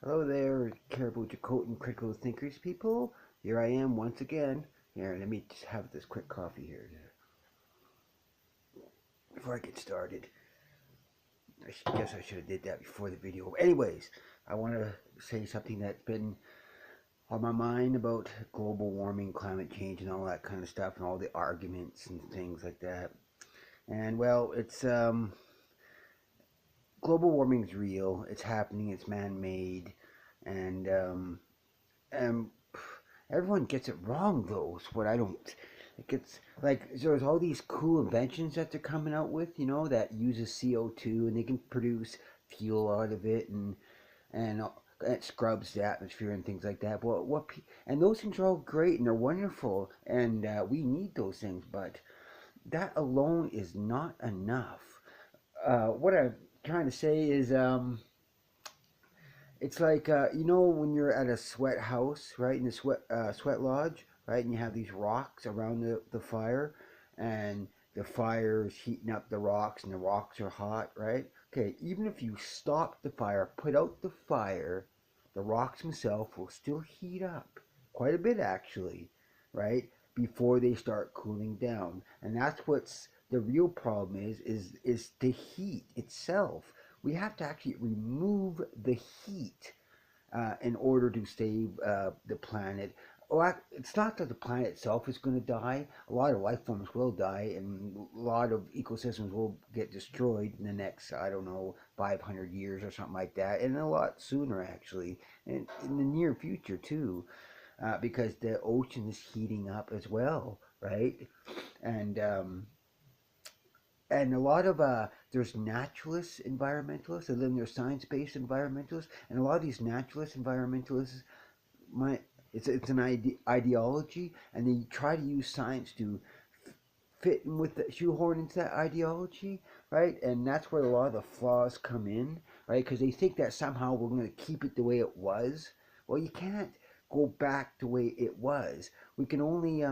Hello there, Cariboo, Chilcoltin, critical thinkers people. Here I am once again. Here, let me just have this quick coffee here before I get started. Guess I should have did that before the video. Anyways, I want to say something that's been on my mind about global warming, climate change, and all that kind of stuff, and all the arguments and things like that. And well, it's global warming is real. It's happening. It's man-made, and and everyone gets it wrong though. Is what I don't. Like it's like there's all these cool inventions that they're coming out with, that uses CO2 and they can produce fuel out of it, and it scrubs the atmosphere and things like that. Well, and those things are all great and they're wonderful, and we need those things, but that alone is not enough. What I'm trying to say is, it's like when you're at a sweat house, right? In the sweat lodge, right? And you have these rocks around the fire, and the fire is heating up the rocks, and the rocks are hot, right? Okay, even if you stop the fire, put out the fire, the rocks themselves will still heat up quite a bit, actually, right? Before they start cooling down, and that's what's the real problem is the heat itself. We have to actually remove the heat in order to save the planet. Well, it's not that the planet itself is going to die. A lot of life forms will die, and a lot of ecosystems will get destroyed in the next, I don't know, 500 years or something like that, and a lot sooner actually, and in the near future too, because the ocean is heating up as well, right? And and a lot of there's naturalist environmentalists, and then there's science-based environmentalists, and a lot of these naturalist environmentalists, my it's an ideology, and they try to use science to fit in with the shoehorn into that ideology, right? And that's where a lot of the flaws come in, right? Because they think that somehow we're going to keep it the way it was. Well, you can't go back the way it was. We can only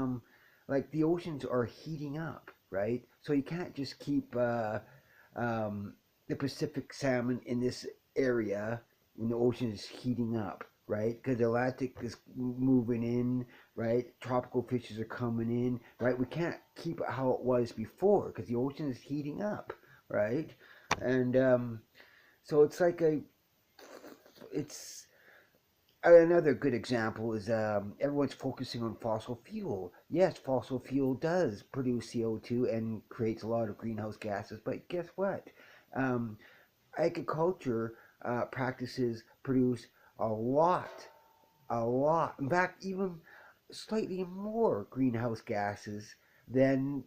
like the oceans are heating up, right? So you can't just keep the Pacific salmon in this area when the ocean is heating up, right? Because the Atlantic is moving in, right? Tropical fishes are coming in, right? We can't keep it how it was before because the ocean is heating up, right? And so it's like it's another good example is everyone's focusing on fossil fuel. Yes, fossil fuel does produce CO2 and creates a lot of greenhouse gases, but guess what? Um, Agriculture practices produce a lot, a lot. In fact, even slightly more greenhouse gases than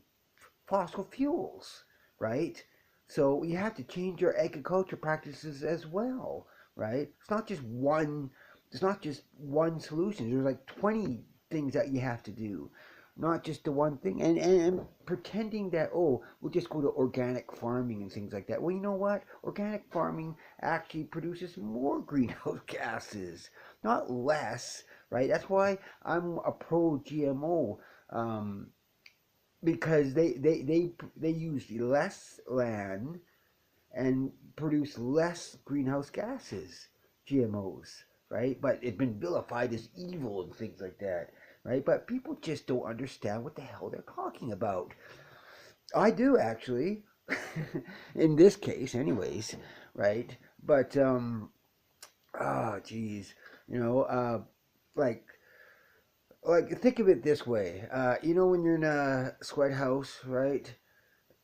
fossil fuels, right? So you have to change your agriculture practices as well, right? It's not just one. It's not just one solution. There's like 20 things that you have to do, not just the one thing. And pretending that, oh, we'll just go to organic farming and things like that. Well, you know what? Organic farming actually produces more greenhouse gases, not less, right? That's why I'm a pro GMO. Because they use less land and produce less greenhouse gases, GMOs, right? But it's been vilified as evil and things like that, right? But people just don't understand what the hell they're talking about. I do actually, in this case, anyways, right? But oh, geez, you know, like think of it this way. When you're in a sweat house, right?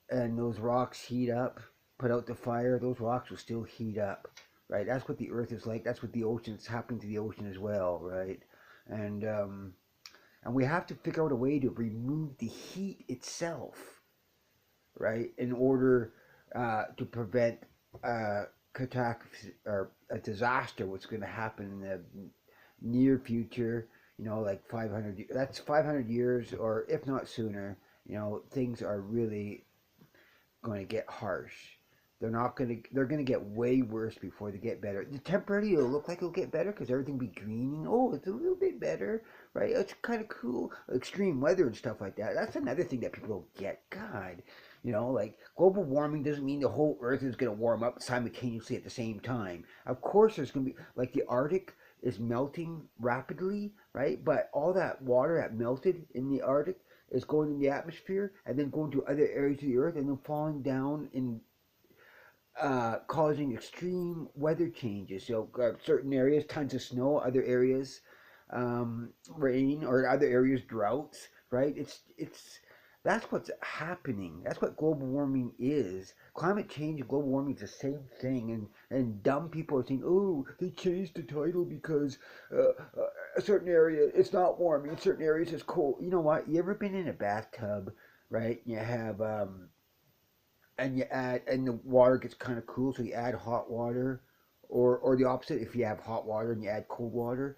And those rocks heat up, put out the fire, those rocks will still heat up, right? That's what the earth is like. That's what the ocean's happening to the ocean as well, right? And and we have to figure out a way to remove the heat itself, right? In order to prevent catastrophe or a disaster, what's going to happen in the near future, like 500, that's 500 years, or if not sooner, things are really going to get harsh. They're going to get way worse before they get better. Temporarily, it'll look like it'll get better because everything will be green. Oh, it's a little bit better, right? It's kind of cool. Extreme weather and stuff like that. That's another thing that people don't get. God, You know, like global warming doesn't mean the whole Earth is going to warm up simultaneously at the same time. Of course, there's going to be, like, the Arctic is melting rapidly, right? But all that water that melted in the Arctic is going in the atmosphere and then going to other areas of the Earth and then falling down in causing extreme weather changes. So, certain areas, tons of snow; other areas, rain; or other areas, droughts. Right? It's that's what's happening. That's what global warming is. Climate change and global warming is the same thing. And dumb people are saying, "Oh, they changed the title because a certain area it's not warming. In certain areas it's cold." You know what? You ever been in a bathtub, right? You have and you add and the water gets kind of cool, so you add hot water, or the opposite. If you have hot water and you add cold water,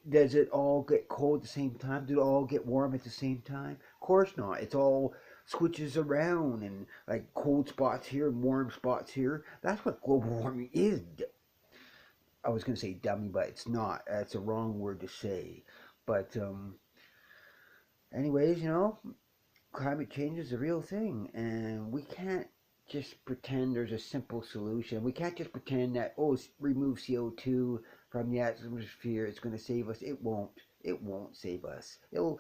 does it all get cold at the same time? Do it all get warm at the same time? Of course not. It's all switches around, and like cold spots here and warm spots here. That's what global warming is. I was going to say dummy, but it's not. That's a wrong word to say. But anyways, climate change is a real thing, and we can't just pretend there's a simple solution. We can't just pretend that, oh, remove CO2 from the atmosphere, it's going to save us. It won't. It won't save us. It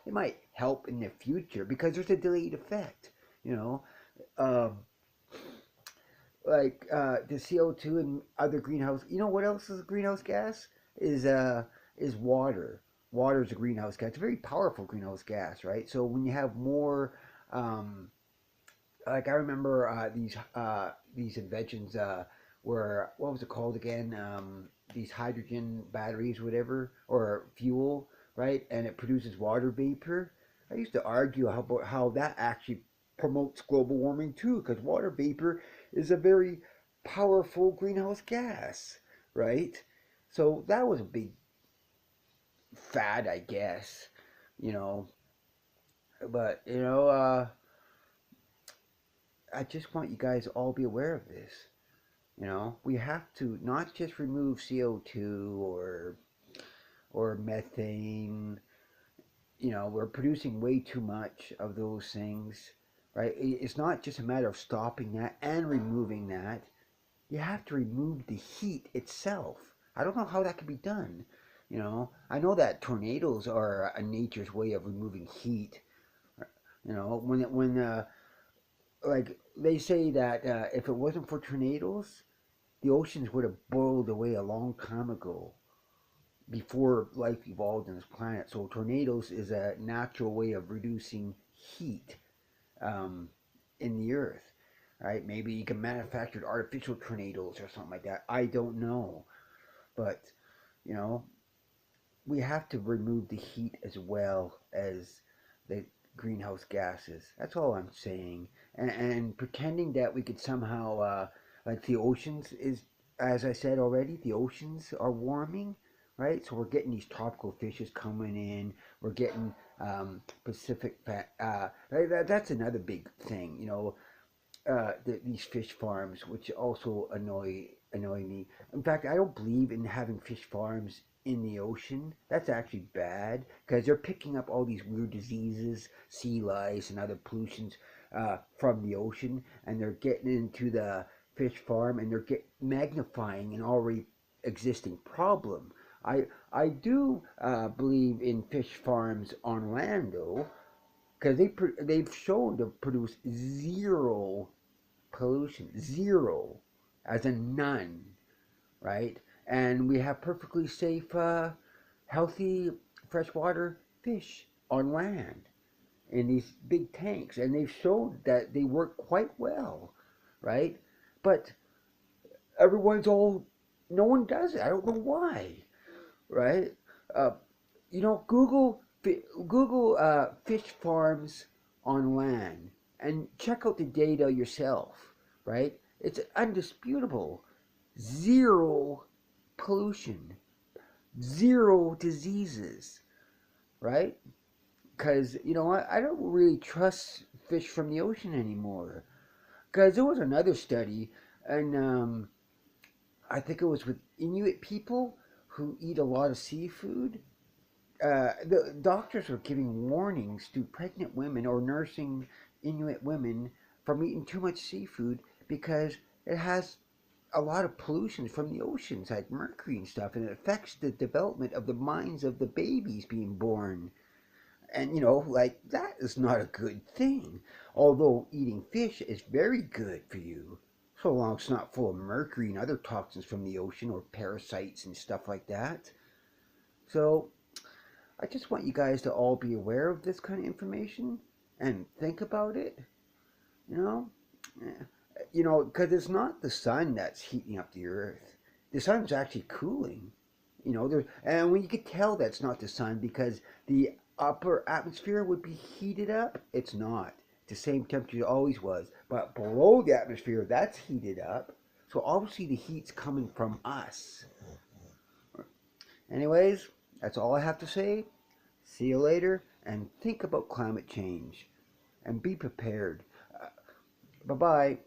might help in the future because there's a delayed effect. You know, um, like the CO2 and other greenhouse. You know what else is a greenhouse gas? Is is water. Water is a greenhouse gas. It's a very powerful greenhouse gas, right? So when you have more, um, like I remember these inventions were, what was it called again? These hydrogen batteries, whatever, or fuel, right? And it produces water vapor. I used to argue about how that actually promotes global warming too, because water vapor is a very powerful greenhouse gas, right? So that was a big fad, I guess, you know. But I just want you guys to all be aware of this. We have to not just remove CO2 or methane. We're producing way too much of those things, right? It's not just a matter of stopping that and removing that. You have to remove the heat itself. I don't know how that can be done. I know that tornadoes are a nature's way of removing heat. When like they say that if it wasn't for tornadoes, the oceans would have boiled away a long time ago before life evolved on this planet. So tornadoes is a natural way of reducing heat um, in the earth, right? Maybe you can manufacture artificial tornadoes or something like that. I don't know, but you know, we have to remove the heat as well as the greenhouse gases. That's all I'm saying. And pretending that we could somehow, like the oceans is, as I said already, the oceans are warming, right? So we're getting these tropical fishes coming in. We're getting Pacific fat. That's another big thing, these fish farms, which also annoy me. In fact, I don't believe in having fish farms in the ocean. That's actually bad because they're picking up all these weird diseases, sea lice, and other pollutions from the ocean, and they're getting into the fish farm and they're magnifying an already existing problem. I do believe in fish farms on land though, because they've shown to produce zero pollution, zero, as in none, right? And we have perfectly safe, healthy freshwater fish on land in these big tanks, and they've showed that they work quite well, right? But everyone's all, no one does it. I don't know why, right? Uh, Google fish farms on land and check out the data yourself, right? It's undisputable. Zero pollution, zero diseases, right? Because, what? I don't really trust fish from the ocean anymore. Because there was another study, and I think it was with Inuit people who eat a lot of seafood. The doctors were giving warnings to pregnant women or nursing Inuit women from eating too much seafood because it has a lot of pollution from the oceans, like mercury and stuff, and it affects the development of the minds of the babies being born. And like that is not a good thing. Although eating fish is very good for you, so long as it's not full of mercury and other toxins from the ocean or parasites and stuff like that. So I just want you guys to all be aware of this kind of information and think about it. You know, because it's not the sun that's heating up the earth. The sun's actually cooling. And when you could tell that's not the sun because the upper atmosphere would be heated up. It's not. It's the same temperature it always was. But below the atmosphere, that's heated up. So obviously the heat's coming from us. Anyways, that's all I have to say. See you later, and think about climate change and be prepared. Bye bye.